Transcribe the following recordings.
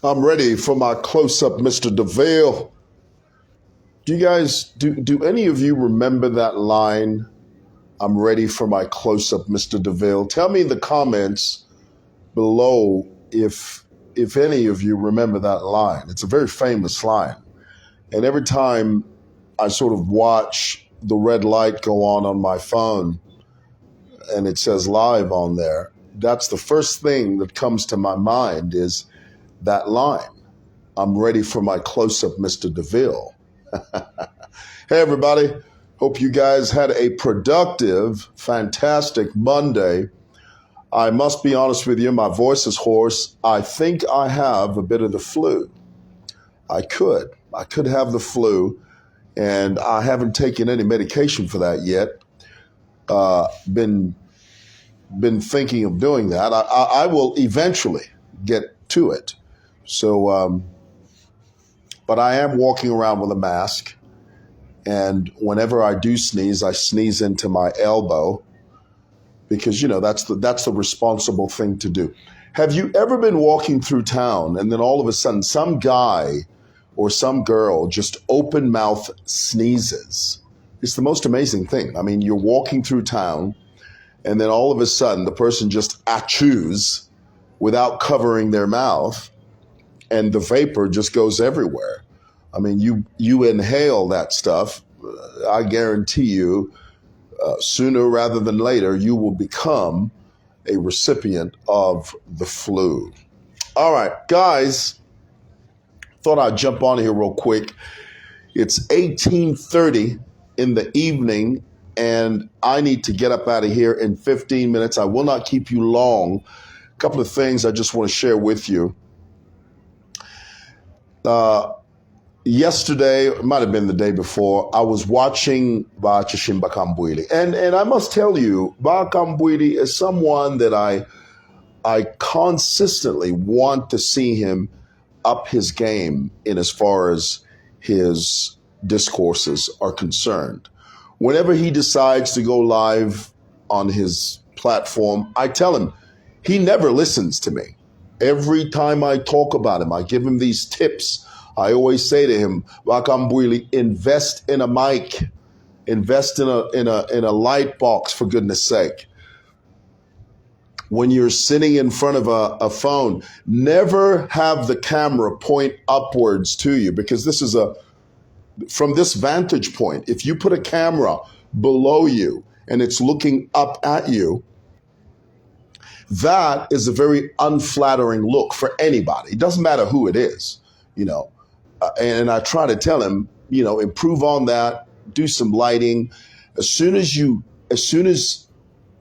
I'm ready for my close-up, Mr. DeVille. Do any of you remember that line? I'm ready for my close-up, Mr. DeVille. Tell me in the comments below if any of you remember that line. It's a very famous line. And every time I sort of watch the red light go on my phone and it says live on there, that's the first thing that comes to my mind is that line. I'm ready for my close-up, Mr. DeVille. Hey, everybody. Hope you guys had a productive, fantastic Monday. I must be honest with you, my voice is hoarse. I think I have a bit of the flu. I could have the flu, and I haven't taken any medication for that yet. Been thinking of doing that. I will eventually get to it. So, but I am walking around with a mask. And whenever I do sneeze, I sneeze into my elbow because, that's the responsible thing to do. Have you ever been walking through town and then all of a sudden some guy or some girl just open mouth sneezes? It's the most amazing thing. I mean, you're walking through town and then all of a sudden the person just achooes without covering their mouth and the vapor just goes everywhere. I mean, you inhale that stuff. I guarantee you, sooner rather than later, you will become a recipient of the flu. All right, guys, thought I'd jump on here real quick. It's 18:30 in the evening, and I need to get up out of here in 15 minutes. I will not keep you long. A couple of things I just want to share with you. Yesterday, it might have been the day before, I was watching Chishimba Kambwili. And I must tell you, Kambwili is someone that I consistently want to see him up his game in as far as his discourses are concerned. Whenever he decides to go live on his platform, I tell him, he never listens to me. Every time I talk about him, I give him these tips. I always say to him, Kambwili, invest in a mic, invest in a light box, for goodness sake. When you're sitting in front of a phone, never have the camera point upwards to you, because from this vantage point, if you put a camera below you and it's looking up at you, that is a very unflattering look for anybody. It doesn't matter who it is, and I try to tell him, improve on that, do some lighting. As soon as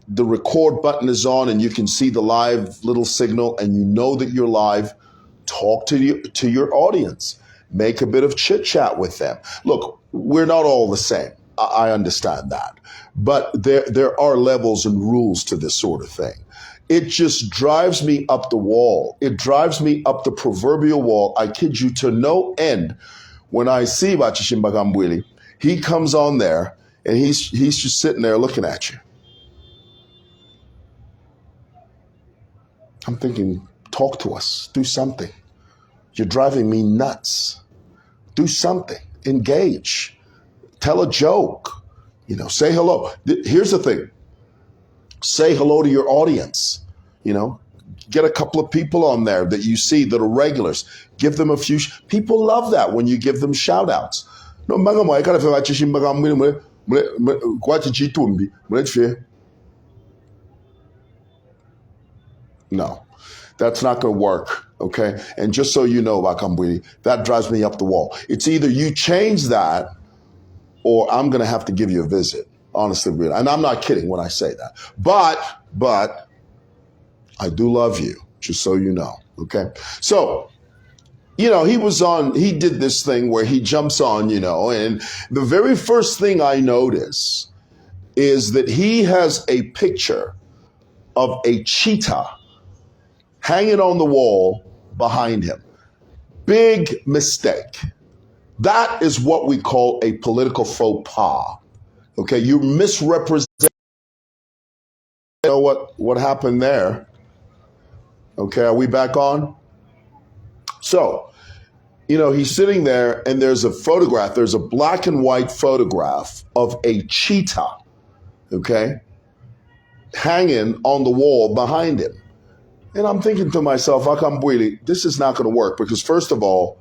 the record button is on and you can see the live little signal and you know that you're live, talk to your audience. Make a bit of chit chat with them. Look, we're not all the same. I understand that. But there are levels and rules to this sort of thing. It just drives me up the wall. It drives me up the proverbial wall. I kid you to no end. When I see Chishimba Kambwili, he comes on there and he's just sitting there looking at you. I'm thinking, talk to us, do something. You're driving me nuts. Do something, engage, tell a joke, say hello. Here's the thing. Say hello to your audience, get a couple of people on there that you see that are regulars. Give them a few. People love that when you give them shout outs. No, that's not going to work. Okay. And just so you know, Kambwili, that drives me up the wall. It's either you change that or I'm going to have to give you a visit. Honestly, really. And I'm not kidding when I say that. But I do love you, just so you know. Okay. So, he did this thing where he jumps on, and the very first thing I notice is that he has a picture of a cheetah hanging on the wall behind him. Big mistake. That is what we call a political faux pas. Okay, you misrepresent. You know what happened there? Okay, are we back on? So, he's sitting there and there's a photograph, there's a black and white photograph of a cheetah, okay, hanging on the wall behind him. And I'm thinking to myself, Kambwili, this is not going to work because first of all,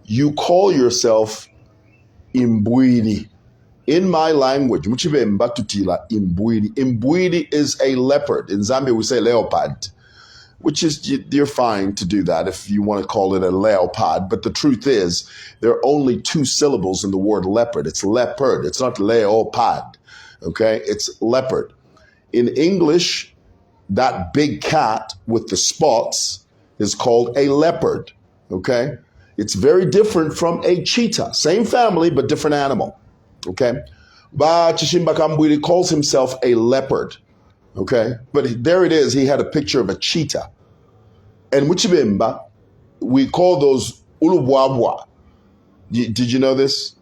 you call yourself Imbwili. In my language, Imbwili is a leopard. In Zambia, we say leopard, which is, you're fine to do that if you want to call it a leopard. But the truth is, there are only two syllables in the word leopard. It's leopard. It's not leopard. Okay? It's leopard. In English, that big cat with the spots is called a leopard. Okay? It's very different from a cheetah. Same family, but different animal. Okay? But Chishimba Kambwili calls himself a leopard. Okay? But there it is. He had a picture of a cheetah. And Muchibemba, we call those ulubwabwa. Did you know this?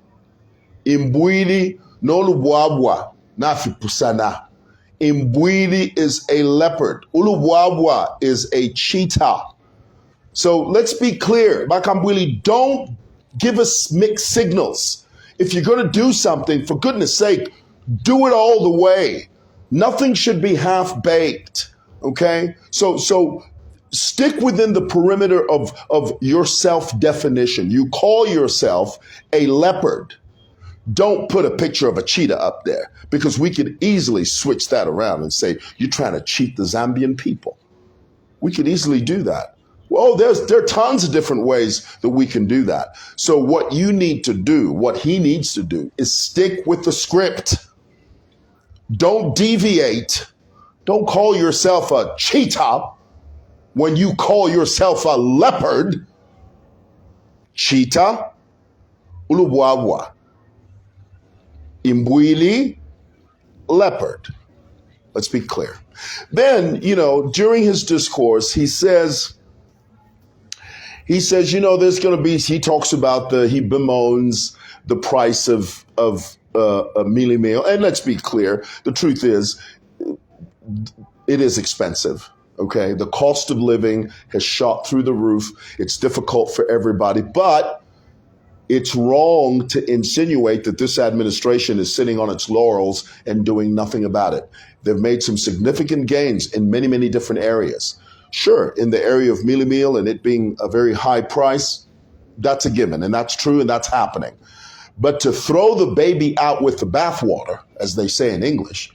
Imbwili no ulubwabwa na fipusana. Imbwili is a leopard. Ulubwabwa is a cheetah. So let's be clear. Bakambwili, don't give us mixed signals. If you're going to do something, for goodness sake, do it all the way. Nothing should be half-baked, okay? So stick within the perimeter of your self-definition. You call yourself a leopard. Don't put a picture of a cheetah up there because we could easily switch that around and say, you're trying to cheat the Zambian people. We could easily do that. Well, there are tons of different ways that we can do that. So what you need to do, what he needs to do, is stick with the script. Don't deviate. Don't call yourself a cheetah when you call yourself a leopard. Cheetah, ulubwabwa. Imbwili, leopard. Let's be clear. Then, during his discourse, he says, there's going to be, he talks about he bemoans the price of a mealie meal. And let's be clear, the truth is, it is expensive, okay? The cost of living has shot through the roof. It's difficult for everybody, but it's wrong to insinuate that this administration is sitting on its laurels and doing nothing about it. They've made some significant gains in many, many different areas. Sure, in the area of mealie meal and it being a very high price, that's a given, and that's true, and that's happening. But to throw the baby out with the bathwater, as they say in English,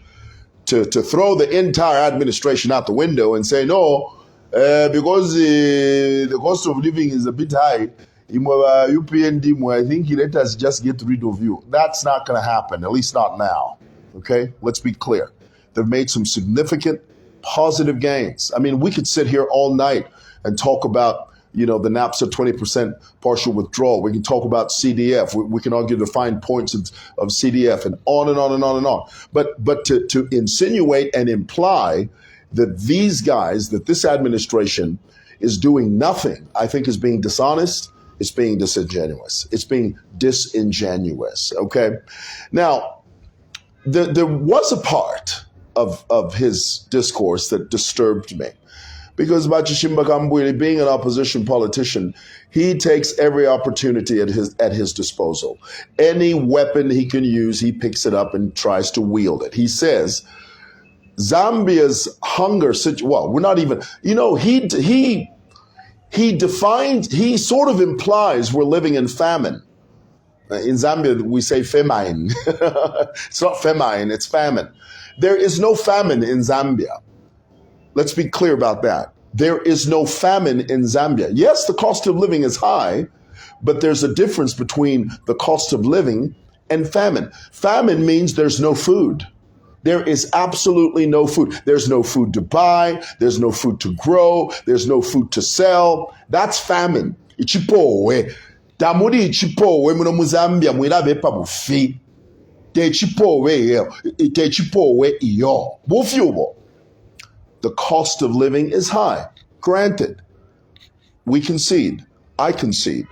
to throw the entire administration out the window and say, no, because the cost of living is a bit high, I think let us just get rid of you. That's not going to happen, at least not now. Okay, let's be clear. They've made some significant positive gains. I mean, we could sit here all night and talk about, the NAPSA 20% partial withdrawal. We can talk about CDF. We can argue the fine points of CDF and on and on and on and on. But to insinuate and imply that these guys, that this administration is doing nothing, I think is being dishonest. It's being disingenuous. It's being disingenuous, okay? Now, there was a part of his discourse that disturbed me. Because Chishimba Kambwili, being an opposition politician, he takes every opportunity at his disposal. Any weapon he can use, he picks it up and tries to wield it. He says, Zambia's hunger situation, well, we're not even, he sort of implies we're living in famine. In Zambia, we say famine. It's not famine, it's famine. There is no famine in Zambia. Let's be clear about that. There is no famine in Zambia. Yes, the cost of living is high, but there's a difference between the cost of living and famine. Famine means there's no food. There is absolutely no food. There's no food to buy. There's no food to grow. There's no food to sell. That's famine. Ichipowe. Damuri ichipowe muno mu Zambia mwirabe pa bufi. Te ichipowe iyo. Bufi ubo. The cost of living is high. Granted, we concede. I concede.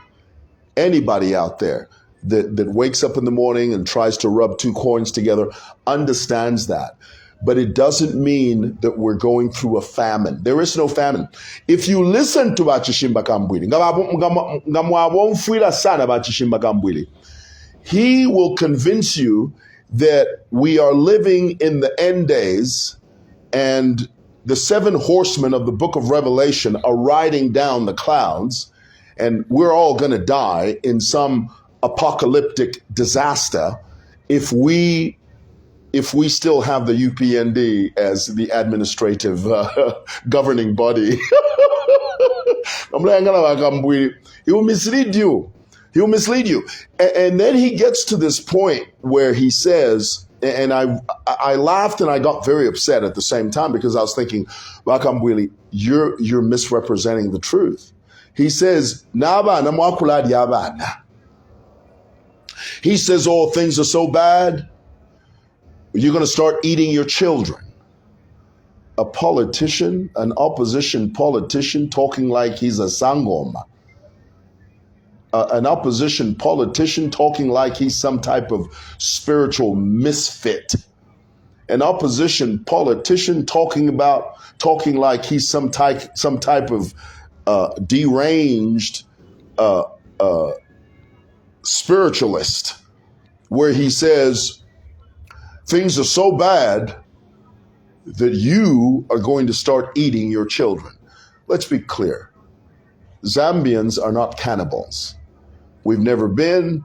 Anybody out there that wakes up in the morning and tries to rub two coins together understands that. but it doesn't mean that we're going through a famine. There is no famine. If you listen to Chishimba Kambwili, Kambwili, he will convince you that we are living in the end days and the 7 horsemen of the book of Revelation are riding down the clouds and we're all going to die in some apocalyptic disaster if we still have the UPND as the administrative governing body. He will mislead you. He will mislead you. And then he gets to this point where he says, and I laughed and I got very upset at the same time because I was thinking, Kambwili, you're misrepresenting the truth. He says, he says, oh, things are so bad, you're going to start eating your children. A politician, an opposition politician talking like he's a sangoma. An opposition politician talking like he's some type of spiritual misfit. An opposition politician talking like he's some type of deranged spiritualist, where he says things are so bad that you are going to start eating your children. Let's be clear. Zambians are not cannibals. We've never been,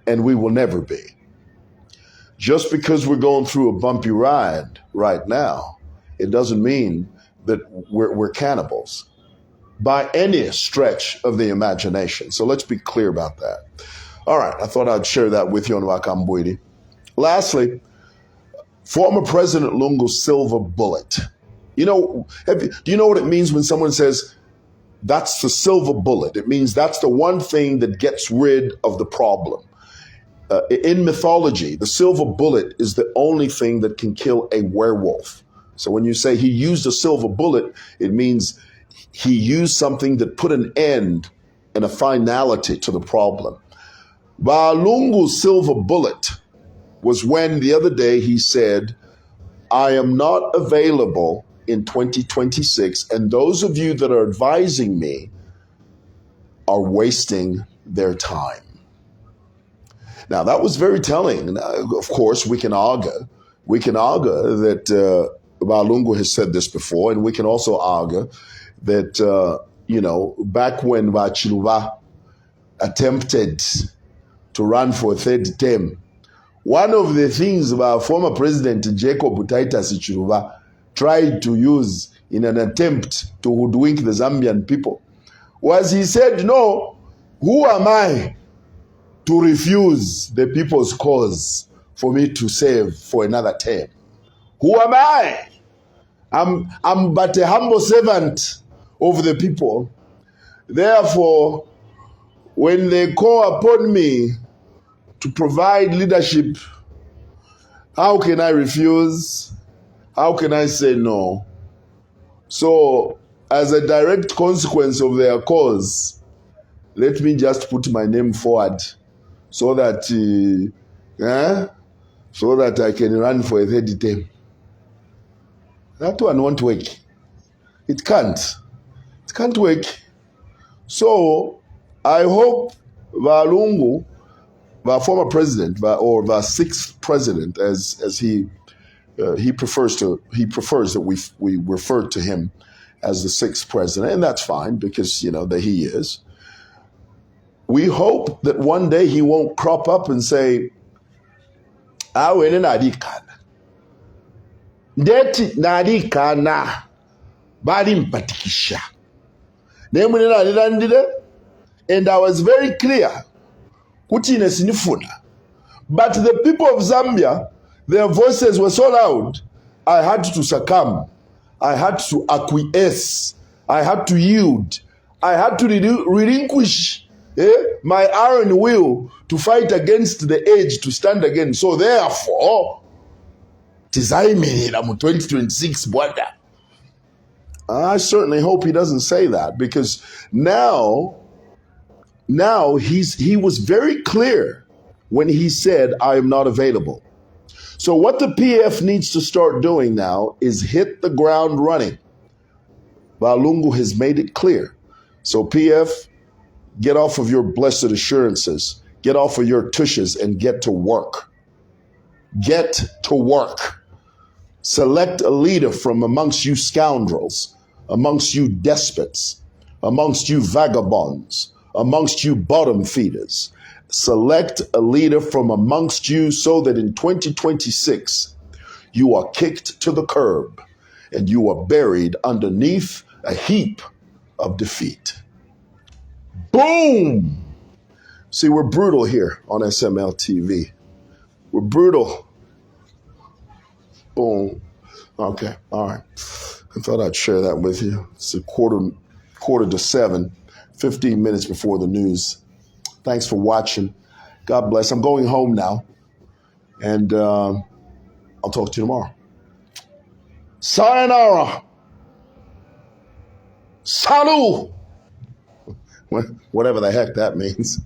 and we will never be. Just because we're going through a bumpy ride right now, it doesn't mean that we're cannibals by any stretch of the imagination. So let's be clear about that. All right, I thought I'd share that with you on Kambwili. Lastly, former President Lungu's silver bullet. Do you know what it means when someone says, that's the silver bullet? It means that's the one thing that gets rid of the problem. In mythology, the silver bullet is the only thing that can kill a werewolf. So when you say he used a silver bullet, it means he used something that put an end and a finality to the problem. Lungu's silver bullet was when the other day he said, I am not available in 2026, and those of you that are advising me are wasting their time. Now, that was very telling. Of course, we can argue that Lungu has said this before, and we can also argue that, back when Chiluba attempted to run for a 3rd term, one of the things about former President Jacob Titus Chiluba tried to use in an attempt to hoodwink the Zambian people was he said, no, who am I to refuse the people's cause for me to serve for another term? Who am I? I'm but a humble servant of the people. Therefore, when they call upon me to provide leadership, how can I refuse? How can I say no? So, as a direct consequence of their cause, let me just put my name forward so that I can run for a 3rd term. That one won't work. It can't. It can't work. So, I hope Lungu, the former president, or the 6th president, as he prefers that we refer to him as the 6th president, and that's fine because that he is. We hope that one day he won't crop up and say, "Awene nadikana, ndeti nadikana, bali mpatikisha." And I was very clear, kuti ine sinifuna. But the people of Zambia, their voices were so loud, I had to succumb. I had to acquiesce. I had to yield. I had to relinquish my iron will to fight against the edge, to stand again. So therefore, tizayimirira mu 2026 bwada. I certainly hope he doesn't say that, because now he was very clear when he said, I am not available. So what the PF needs to start doing now is hit the ground running. Lungu has made it clear. So PF, get off of your blessed assurances, get off of your tushes and get to work. Get to work. Select a leader from amongst you scoundrels, amongst you despots, amongst you vagabonds, amongst you bottom feeders. Select a leader from amongst you so that in 2026, you are kicked to the curb and you are buried underneath a heap of defeat. Boom! See, we're brutal here on SML TV. We're brutal. Boom. Okay, all right. I thought I'd share that with you. It's a quarter to 7, 15 minutes before the news. Thanks for watching. God bless. I'm going home now, and I'll talk to you tomorrow. Sayonara. Salut. Whatever the heck that means.